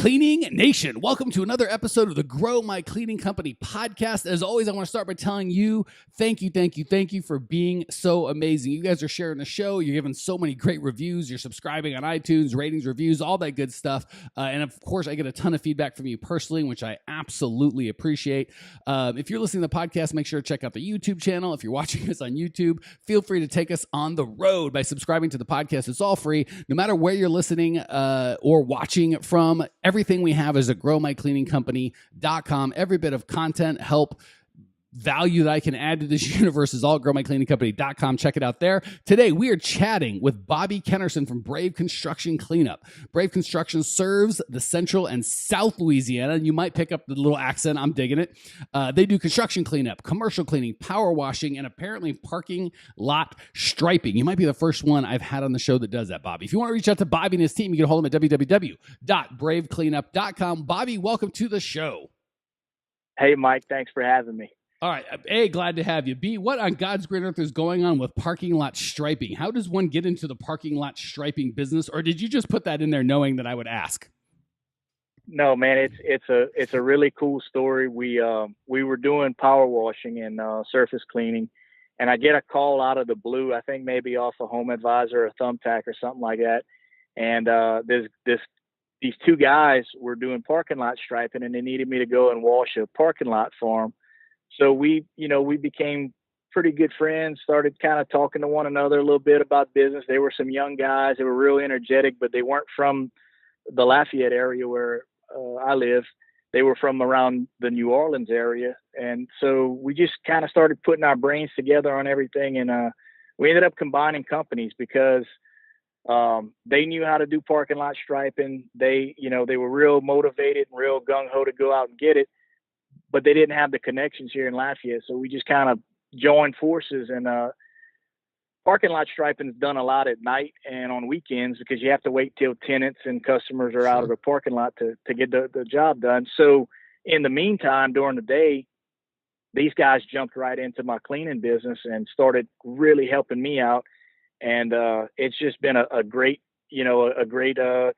Cleaning Nation, welcome to another episode of the Grow My Cleaning Company podcast. As always, I want to start by telling you, thank you for being so amazing. You guys are sharing the show. You're giving so many great reviews. You're subscribing on iTunes, ratings, reviews, all that good stuff. And of course, I get a ton of feedback from you personally, which I absolutely appreciate. If you're listening to the podcast, make sure to check out the YouTube channel. If you're watching us on YouTube, feel free to take us on the road by subscribing to the podcast. It's all free, no matter where you're listening or watching from. Everything we have is at growmycleaningcompany.com. Every bit of content, help, value that I can add to this universe is all at growmycleaningcompany.com. Check it out there. Today, we are chatting with Bobby Kennerson from Brave Construction Cleanup. Brave Construction serves the Central and South Louisiana. You might pick up the little accent. I'm digging it. They do construction cleanup, commercial cleaning, power washing, and apparently parking lot striping. You might be the first one I've had on the show that does that, Bobby. If you want to reach out to Bobby and his team, you can hold them at www.bravecleanup.com. Bobby, welcome to the show. Hey, Mike. Thanks for having me. All right. A, glad to have you. B, what on God's green earth is going on with parking lot striping? How does one get into the parking lot striping business? Or did you just put that in there knowing that I would ask? No, man, it's a really cool story. We were doing power washing and surface cleaning, and I get a call out of the blue. I think maybe off a Home Advisor or Thumbtack or something like that. And these two guys were doing parking lot striping, and they needed me to go and wash a parking lot for them. So we became pretty good friends, started kind of talking to one another a little bit about business. They were some young guys. They were real energetic, but they weren't from the Lafayette area where I live. They were from around the New Orleans area. And so we just kind of started putting our brains together on everything. And we ended up combining companies because they knew how to do parking lot striping. They were real motivated and real gung-ho to go out and get it, but they didn't have the connections here in Lafayette. So we just kind of joined forces, and parking lot striping is done a lot at night and on weekends because you have to wait till tenants and customers are out of the parking lot to get the job done. So in the meantime, during the day, these guys jumped right into my cleaning business and started really helping me out. And it's just been a great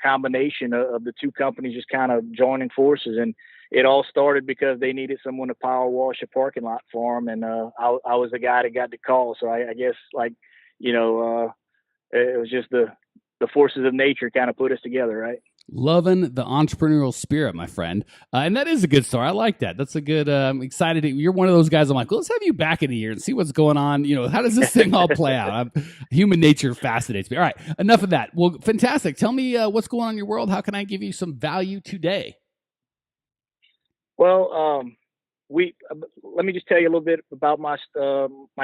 combination of the two companies just kind of joining forces. And it all started because they needed someone to power wash a parking lot for them. And I was the guy that got the call. So I guess it was just the forces of nature kind of put us together, right? Loving the entrepreneurial spirit, my friend. And that is a good story. I like that. That's a good, I'm excited. You're one of those guys. I'm like, well, let's have you back in a year and see what's going on. How does this thing all play out? Human nature fascinates me. All right. Enough of that. Well, fantastic. Tell me what's going on in your world. How can I give you some value today? Well, let me just tell you a little bit about my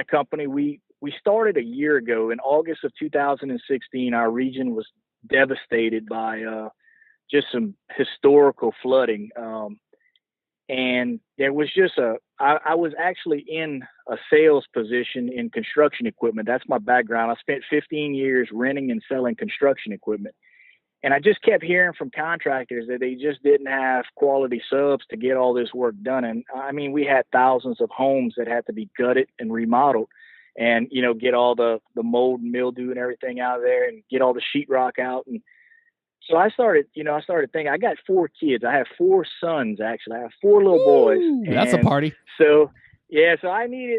company. We started a year ago in August of 2016. Our region was devastated by just some historical flooding, and there was just I was actually in a sales position in construction equipment. That's my background. I spent 15 years renting and selling construction equipment. And I just kept hearing from contractors that they just didn't have quality subs to get all this work done. And I mean, we had thousands of homes that had to be gutted and remodeled and, get all the mold and mildew and everything out of there and get all the sheetrock out. And so I started thinking, I got 4 kids. I have 4 sons, actually. I have 4 little boys. That's a party. So, yeah, so I needed,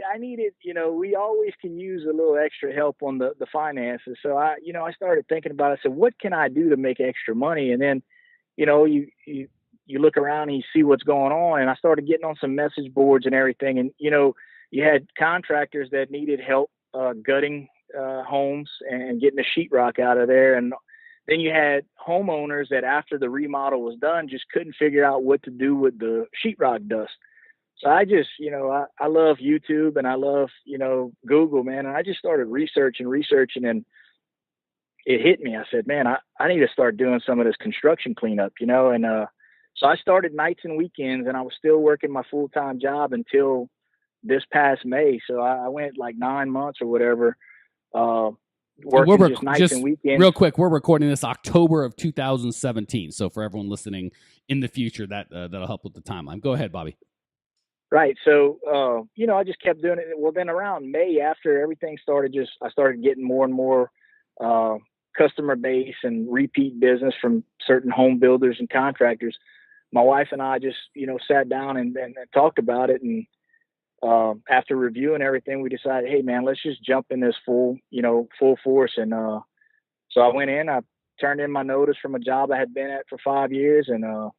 we always can use a little extra help on the finances. So I started thinking about it. I said, what can I do to make extra money? And then, you look around and you see what's going on. And I started getting on some message boards and everything. And, you had contractors that needed help gutting homes and getting the sheetrock out of there. And then you had homeowners that after the remodel was done, just couldn't figure out what to do with the sheetrock dust. So I just, I love YouTube and I love, Google, man. And I just started researching and it hit me. I said, man, I need to start doing some of this construction cleanup, and so I started nights and weekends, and I was still working my full-time job until this past May. So I went like 9 months or whatever, working just nights and weekends. Real quick, we're recording this October of 2017. So for everyone listening in the future, that'll help with the timeline. Go ahead, Bobby. Right. So, I just kept doing it. Well, then around May, after everything started, I started getting more and more customer base and repeat business from certain home builders and contractors, my wife and I just, sat down and talked about it. And after reviewing everything, we decided, hey man, let's just jump in this full force. And so I went in, I turned in my notice from a job I had been at for 5 years, and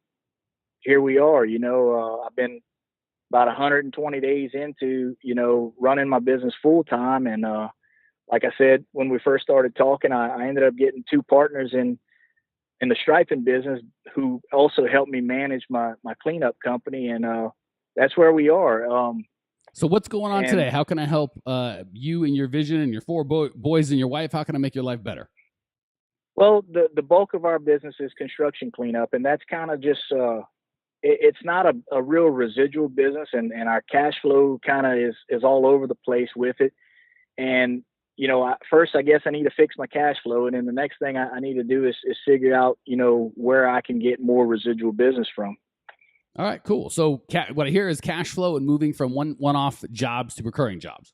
here we are. I've been about 120 days into, running my business full time. And like I said, when we first started talking, I ended up getting 2 partners in the striping business who also helped me manage my cleanup company. And that's where we are. So what's going on today? How can I help you and your vision and your 4 boys and your wife? How can I make your life better? Well, the bulk of our business is construction cleanup, and that's kind of just it's not a real residual business, and our cash flow kind of is all over the place with it. And first, I guess I need to fix my cash flow, and then the next thing I need to do is figure out where I can get more residual business from. All right, cool. So what I hear is cash flow and moving from one-off jobs to recurring jobs.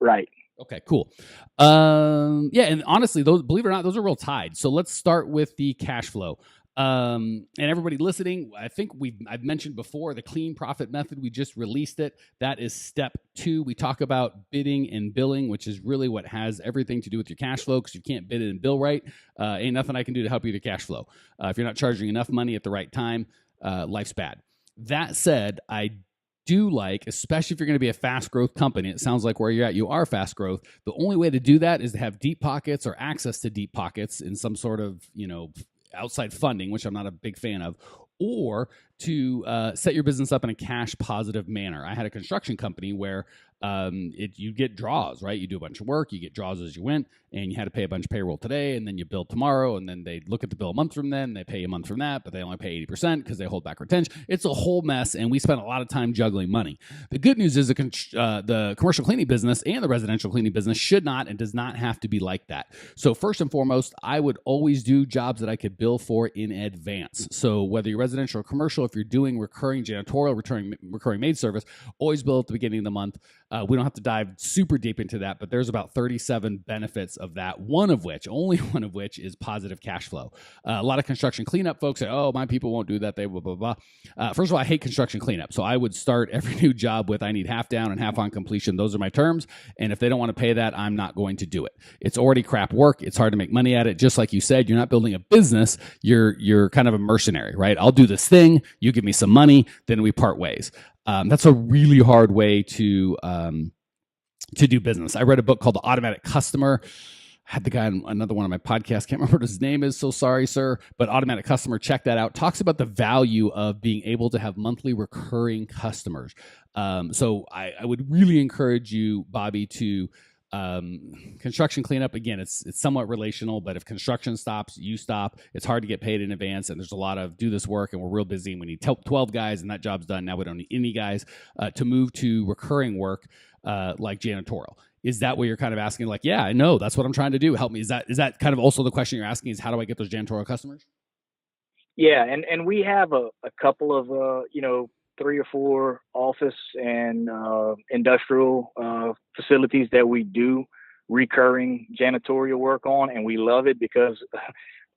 Right. Okay, cool. Yeah, and honestly, believe it or not, those are real tied. So let's start with the cash flow. And everybody listening, I think I've mentioned before the clean profit method. We just released it. That is step 2. We talk about bidding and billing, which is really what has everything to do with your cash flow, because you can't bid it and bill right. Ain't nothing I can do to help you to cash flow. If you're not charging enough money at the right time, life's bad. That said, I do like, especially if you're going to be a fast growth company, it sounds like where you're at, you are fast growth. The only way to do that is to have deep pockets or access to deep pockets in some sort of, outside funding, which I'm not a big fan of, or to set your business up in a cash positive manner. I had a construction company where you get draws, right? You do a bunch of work, you get draws as you went, and you had to pay a bunch of payroll today, and then you bill tomorrow, and then they look at the bill a month from then, they pay a month from that, but they only pay 80% because they hold back retention. It's a whole mess, and we spent a lot of time juggling money. The good news is the commercial cleaning business and the residential cleaning business should not and does not have to be like that. So first and foremost, I would always do jobs that I could bill for in advance. So whether you're residential or commercial, if you're doing recurring janitorial, recurring maid service, always bill at the beginning of the month. We don't have to dive super deep into that, but there's about 37 benefits of that. Only one of which is positive cash flow. A lot of construction cleanup folks say, oh, my people won't do that. They blah, blah, blah. First of all, I hate construction cleanup. So I would start every new job with, I need half down and half on completion. Those are my terms. And if they don't want to pay that, I'm not going to do it. It's already crap work. It's hard to make money at it. Just like you said, you're not building a business. You're kind of a mercenary, right? I'll do this thing. You give me some money, then we part ways. That's a really hard way to do business. I read a book called The Automatic Customer. I had the guy on another one of my podcasts. Can't remember what his name is. So sorry, sir. But Automatic Customer, check that out. Talks about the value of being able to have monthly recurring customers. So I would really encourage you, Bobby, to construction cleanup. Again, it's somewhat relational, but if construction stops, you stop. It's hard to get paid in advance, and there's a lot of do this work, and we're real busy, and we need 12 guys, and that job's done. Now we don't need any guys to move to recurring work like janitorial. Is that what you're kind of asking? Like, yeah, I know. That's what I'm trying to do. Help me. Is that kind of also the question you're asking, is how do I get those janitorial customers? Yeah. And we have a couple of, 3 or 4 office and industrial facilities that we do recurring janitorial work on. And we love it because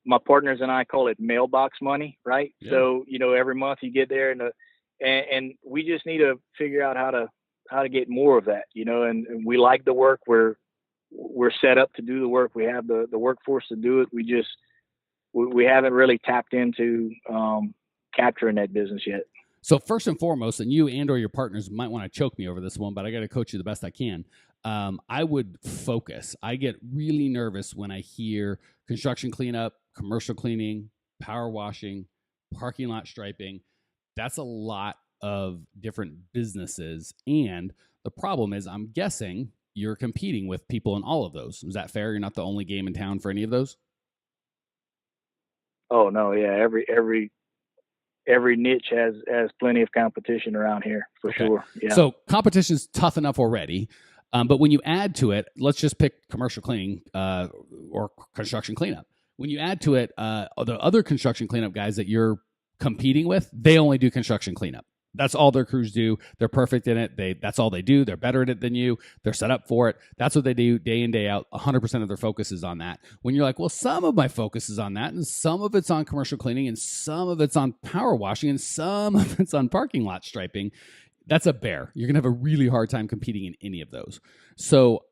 my partners and I call it mailbox money, right? Yeah. So, every month you get there and we just need to figure out how to get more of that, and we like the work. We're set up to do the work. We have the workforce to do it. We haven't really tapped into capturing that business yet. So first and foremost, and you and or your partners might want to choke me over this one, but I got to coach you the best I can. I would focus. I get really nervous when I hear construction cleanup, commercial cleaning, power washing, parking lot striping. That's a lot of different businesses. And the problem is, I'm guessing you're competing with people in all of those. Is that fair? You're not the only game in town for any of those? Oh no. Yeah. Every niche has plenty of competition around here for sure. Yeah. So competition's tough enough already. But when you add to it, let's just pick commercial cleaning or construction cleanup. When you add to it, the other construction cleanup guys that you're competing with, they only do construction cleanup. That's all their crews do. They're perfect in it. That's all they do. They're better at it than you. They're set up for it. That's what they do day in, day out. 100% of their focus is on that. When you're like, well, some of my focus is on that, and some of it's on commercial cleaning, and some of it's on power washing, and some of it's on parking lot striping, that's a bear. You're going to have a really hard time competing in any of those. So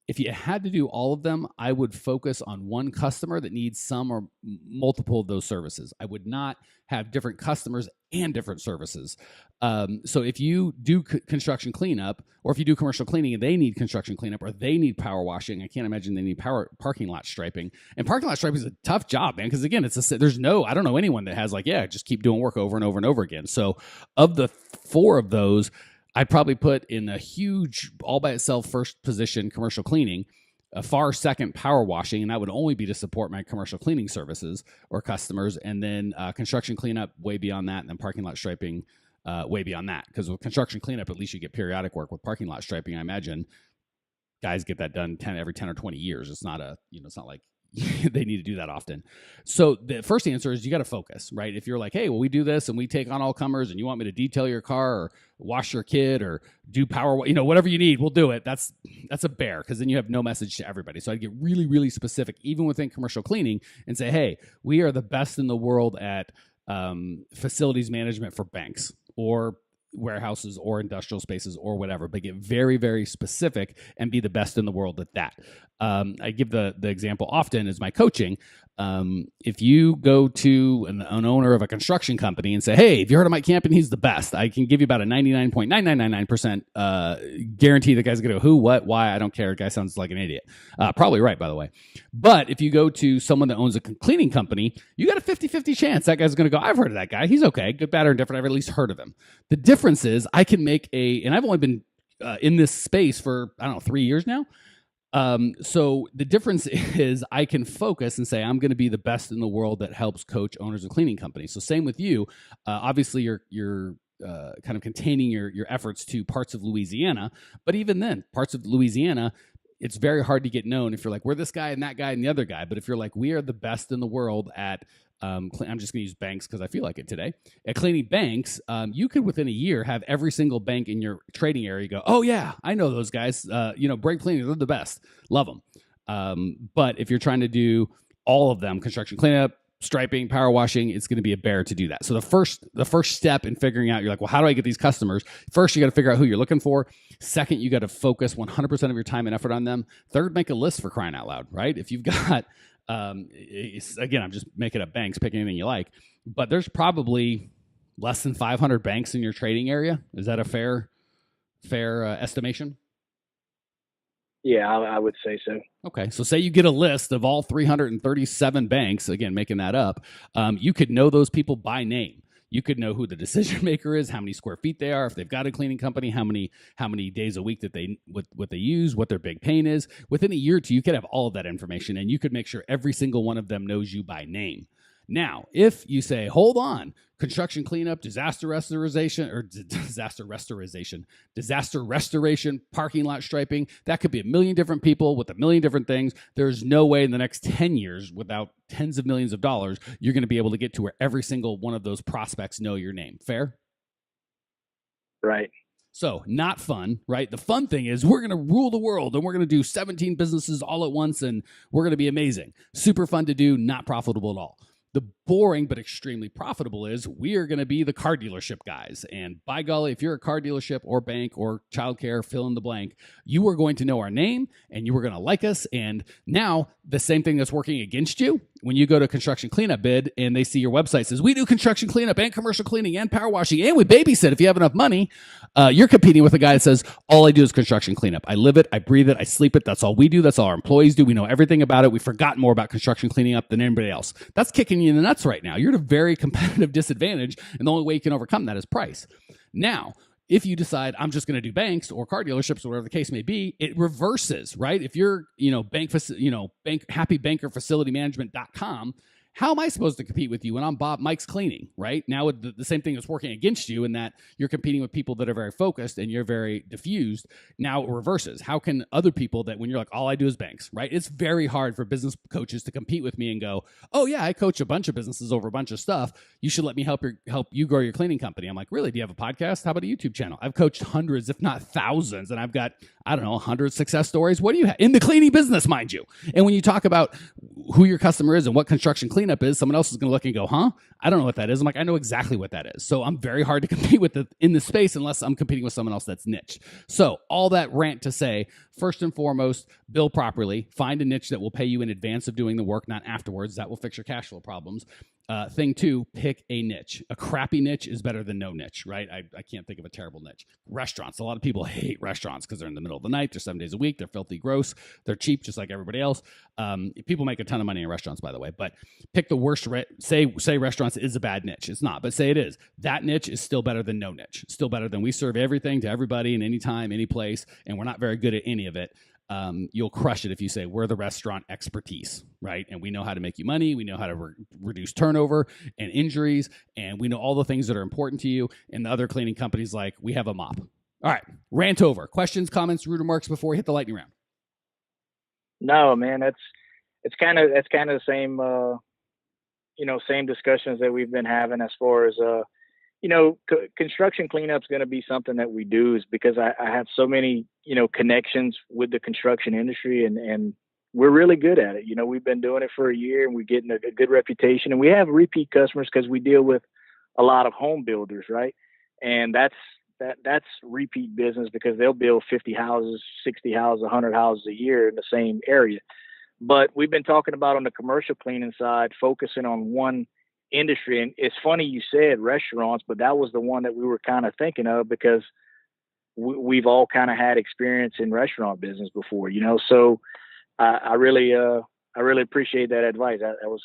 if you had to do all of them, I would focus on one customer that needs some or multiple of those services. I would not have different customers and different services. So if you do construction cleanup, or if you do commercial cleaning and they need construction cleanup, or they need power washing, I can't imagine they need parking lot striping. And parking lot striping is a tough job, man, because again, I don't know anyone that has just keep doing work over and over and over again. So of the 4 of those, I'd probably put in a huge, all by itself, first position, commercial cleaning, a far second, power washing, and that would only be to support my commercial cleaning services or customers, and then construction cleanup way beyond that, and then parking lot striping way beyond that. Because with construction cleanup, at least you get periodic work. With parking lot striping, I imagine guys get that done every 10 or 20 years. It's not it's not like they need to do that often. So the first answer is you got to focus, right? If you're like, hey, well, we do this and we take on all comers, and you want me to detail your car or wash your kid or do power, whatever you need, we'll do it. That's a bear, because then you have no message to everybody. So I'd get really, really specific, even within commercial cleaning, and say, hey, we are the best in the world at facilities management for banks or warehouses or industrial spaces or whatever, but get very, very specific and be the best in the world at that. I give the example often is my coaching. If you go to an owner of a construction company and say, hey, have you heard of Mike Campion? He's the best. I can give you about a 99.9999% guarantee the guy's going to go, who, what, why, I don't care. The guy sounds like an idiot. Probably right, by the way. But if you go to someone that owns a cleaning company, you got a 50-50 chance that guy's going to go, I've heard of that guy. He's okay. Good, bad, or indifferent. I've at least heard of him. The difference is I can make and I've only been in this space for, 3 years now. So the difference is I can focus and say, I'm going to be the best in the world that helps coach owners of cleaning companies. So same with you. Obviously you're kind of containing your efforts to parts of Louisiana, but even then parts of Louisiana, it's very hard to get known if you're like, we're this guy and that guy and the other guy. But if you're like, we are the best in the world at, I'm just going to use banks because I feel like it today. At cleaning banks, you could within a year have every single bank in your trading area go, oh yeah, I know those guys. Brake cleaning, they're the best. Love them. But if you're trying to do all of them, construction cleanup, striping, power washing, it's going to be a bear to do that. So the first step in figuring out, you're like, well, how do I get these customers? First, you got to figure out who you're looking for. Second, you got to focus 100% of your time and effort on them. Third, make a list, for crying out loud, right? If you've got again, I'm just making up banks, pick anything you like, but there's probably less than 500 banks in your trading area. Is that a fair estimation? Yeah, I would say so. Okay. So say you get a list of all 337 banks, again, making that up. You could know those people by name. You could know who the decision maker is, how many square feet they are, if they've got a cleaning company, how many days a week that what they use, what their big pain is. Within a year or two, you could have all of that information, and you could make sure every single one of them knows you by name. Now, if you say, hold on, construction cleanup, disaster restoration, parking lot striping, that could be a million different people with a million different things. There's no way in the next 10 years, without tens of millions of dollars, you're going to be able to get to where every single one of those prospects know your name. Fair? Right. So not fun, right? The fun thing is we're going to rule the world, and we're going to do 17 businesses all at once, and we're going to be amazing. Super fun to do, not profitable at all. The boring but extremely profitable is we are going to be the car dealership guys. And by golly, if you're a car dealership or bank or childcare, fill in the blank, you are going to know our name and you are going to like us. And now the same thing that's working against you, when you go to construction cleanup bid and they see your website says, we do construction cleanup and commercial cleaning and power washing and we babysit if you have enough money, you're competing with a guy that says, all I do is construction cleanup. I live it, I breathe it, I sleep it. That's all we do. That's all our employees do. We know everything about it. We've forgotten more about construction cleaning up than anybody else. That's kicking you in the nuts right now. You're at a very competitive disadvantage, and the only way you can overcome that is price. Now, if you decide I'm just going to do banks or car dealerships or whatever the case may be, it reverses, right? If you're, happybankerfacilitymanagement.com how am I supposed to compete with you when I'm Mike's Cleaning, right? Now the same thing is working against you in that you're competing with people that are very focused and you're very diffused. Now it reverses. How can other people that when you're like, all I do is banks, right? It's very hard for business coaches to compete with me and go, oh yeah, I coach a bunch of businesses over a bunch of stuff. You should let me help you grow your cleaning company. I'm like, really? Do you have a podcast? How about a YouTube channel? I've coached hundreds, if not thousands, and I've got, I don't know, 100 success stories. What do you have in the cleaning business, mind you? And when you talk about who your customer is and what construction cleanup is, someone else is going to look and go, huh? I don't know what that is. I'm like, I know exactly what that is. So I'm very hard to compete with in the space unless I'm competing with someone else that's niche. So all that rant to say, first and foremost, bill properly, find a niche that will pay you in advance of doing the work, not afterwards. That will fix your cash flow problems. Thing two, pick a niche. A crappy niche is better than no niche, right? I can't think of a terrible niche. Restaurants. A lot of people hate restaurants because they're in the middle of the night. They're 7 days a week. They're filthy gross. They're cheap, just like everybody else. People make a ton of money in restaurants, by the way, but pick the worst. Say restaurants is a bad niche. It's not, but say it is. That niche is still better than no niche. Still better than we serve everything to everybody in any time, any place, and we're not very good at any of it. You'll crush it if you say we're the restaurant expertise, right? And we know how to make you money. We know how to reduce turnover and injuries. And we know all the things that are important to you. And the other cleaning companies, like, we have a mop. All right. Rant over. Questions, comments, rude remarks before we hit the lightning round? No, man, it's kind of the same, same discussions that we've been having as far as, construction cleanup is going to be something that we do, is because I have so many, connections with the construction industry, and we're really good at it. We've been doing it for a year, and we're getting a good reputation, and we have repeat customers because we deal with a lot of home builders, right? And that's repeat business because they'll build 50 houses, 60 houses, 100 houses a year in the same area. But we've been talking about on the commercial cleaning side, focusing on one industry. And it's funny you said restaurants, but that was the one that we were kind of thinking of because we've all kind of had experience in restaurant business before, so I really appreciate that advice. That was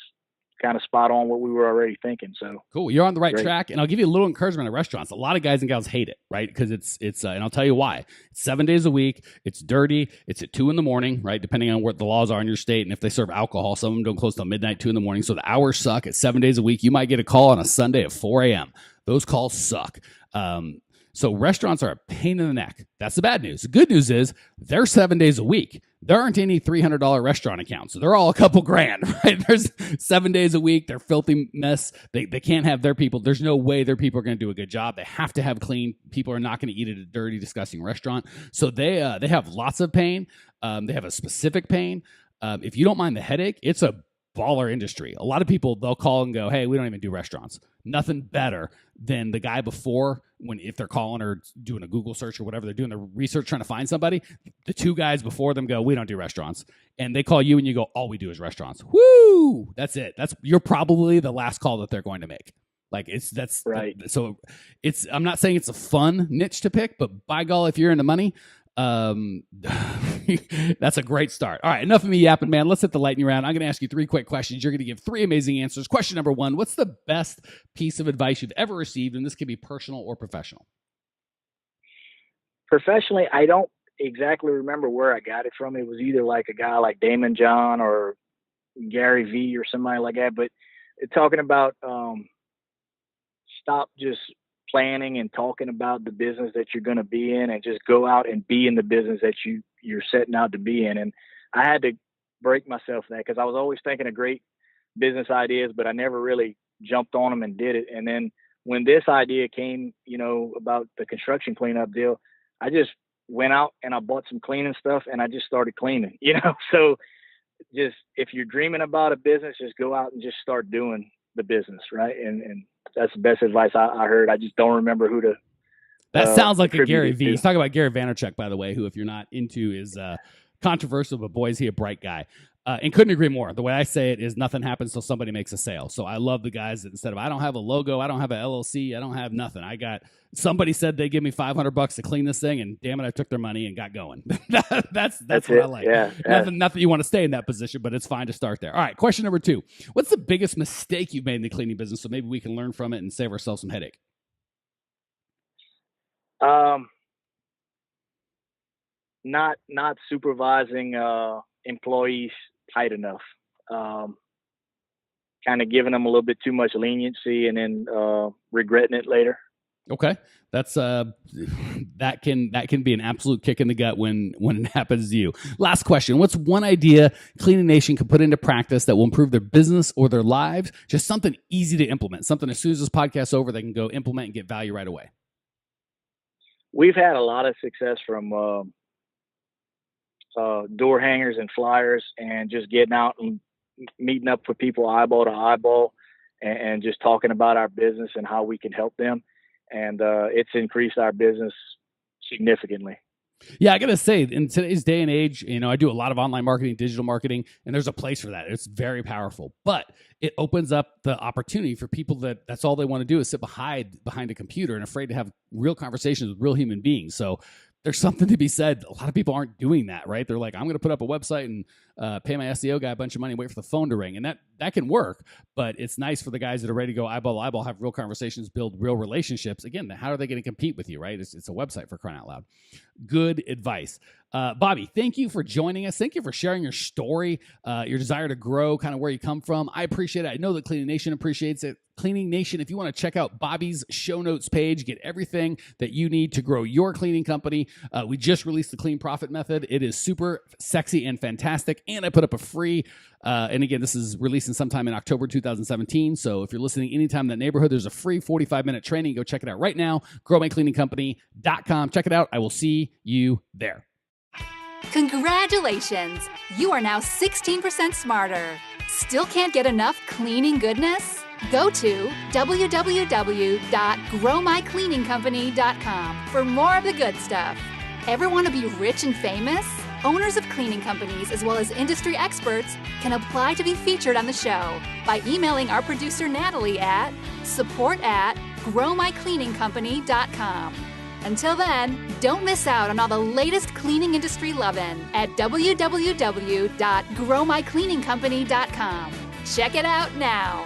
kind of spot on what we were already thinking. So cool. You're on the right track. And I'll give you a little encouragement at restaurants. A lot of guys and gals hate it, right? Because it's and I'll tell you why. It's 7 days a week. It's dirty. It's at 2 a.m, right? Depending on what the laws are in your state. And if they serve alcohol, some of them don't close till midnight, 2 a.m. So the hours suck. At 7 days a week, you might get a call on a Sunday at 4 a.m. Those calls suck. So restaurants are a pain in the neck. That's the bad news. The good news is they're 7 days a week. There aren't any $300 restaurant accounts. So they're all a couple grand, right? There's 7 days a week. They're filthy mess. They can't have their people. There's no way their people are going to do a good job. They have to have clean. People are not going to eat at a dirty, disgusting restaurant. So they have lots of pain. They have a specific pain. If you don't mind the headache, it's a baller industry. A lot of people, they'll call and go, hey, we don't even do restaurants. Nothing better than the guy before, if they're calling or doing a Google search or whatever, they're doing the research trying to find somebody. The two guys before them go, we don't do restaurants. And they call you and you go, all we do is restaurants. Woo! That's it. You're probably the last call that they're going to make. Like that's right. So I'm not saying it's a fun niche to pick, but by golly, if you're in the money, that's a great start. All right, enough of me yapping, man. Let's hit the lightning round. I'm going to ask you 3 quick questions. You're going to give 3 amazing answers. Question number 1, what's the best piece of advice you've ever received? And this can be personal or professional. Professionally, I don't exactly remember where I got it from. It was either like a guy like Damon John or Gary V or somebody like that. But talking about stop just planning and talking about the business that you're going to be in, and just go out and be in the business that you're setting out to be in. And I had to break myself that, because I was always thinking of great business ideas, but I never really jumped on them and did it. And then when this idea came, about the construction cleanup deal, I just went out and I bought some cleaning stuff and I just started cleaning, So just, if you're dreaming about a business, just go out and just start doing the business. Right. And that's the best advice I heard. I just don't remember who to. That sounds like a Gary V. He's talking about Gary Vaynerchuk, by the way, who, if you're not into, is controversial, but boy, is he a bright guy. And couldn't agree more. The way I say it is nothing happens till somebody makes a sale. So I love the guys that instead of, I don't have a logo, I don't have an LLC, I don't have nothing. Somebody said they give me $500 to clean this thing, and damn it, I took their money and got going. That's what I like. Yeah. Not that you want to stay in that position, but it's fine to start there. All right, question number 2. What's the biggest mistake you've made in the cleaning business, so maybe we can learn from it and save ourselves some headache? Not supervising employees tight enough. kind of giving them a little bit too much leniency and then regretting it later. Okay. That's that can be an absolute kick in the gut when it happens to you. Last question. What's one idea Cleaning Nation can put into practice that will improve their business or their lives? Just something easy to implement, something as soon as this podcast's over, they can go implement and get value right away. We've had a lot of success from door hangers and flyers and just getting out and meeting up with people eyeball to eyeball and just talking about our business and how we can help them. And it's increased our business significantly. Yeah, I got to say, in today's day and age, I do a lot of online marketing, digital marketing, and there's a place for that. It's very powerful, but it opens up the opportunity for people that's all they want to do is sit behind a computer and afraid to have real conversations with real human beings. So there's something to be said. A lot of people aren't doing that, right? They're like, I'm going to put up a website and pay my SEO guy a bunch of money and wait for the phone to ring. And that can work, but it's nice for the guys that are ready to go eyeball to eyeball, have real conversations, build real relationships. Again, how are they going to compete with you, right? It's a website, for crying out loud. Good advice. Bobby, thank you for joining us. Thank you for sharing your story, your desire to grow, kind of where you come from. I appreciate it. I know that Cleaning Nation appreciates it. Cleaning Nation, if you want to check out Bobby's show notes page, get everything that you need to grow your cleaning company. We just released the Clean Profit Method. It is super sexy and fantastic. And I put up a free, and again, this is releasing sometime in October 2017. So if you're listening anytime in that neighborhood, there's a free 45-minute training. Go check it out right now. growmycleaningcompany.com. Check it out. I will see you there. Congratulations! You are now 16% smarter. Still can't get enough cleaning goodness? Go to www.growmycleaningcompany.com for more of the good stuff. Ever want to be rich and famous? Owners of cleaning companies, as well as industry experts, can apply to be featured on the show by emailing our producer Natalie at support@growmycleaningcompany.com. Until then, don't miss out on all the latest cleaning industry lovin' at www.growmycleaningcompany.com. Check it out now.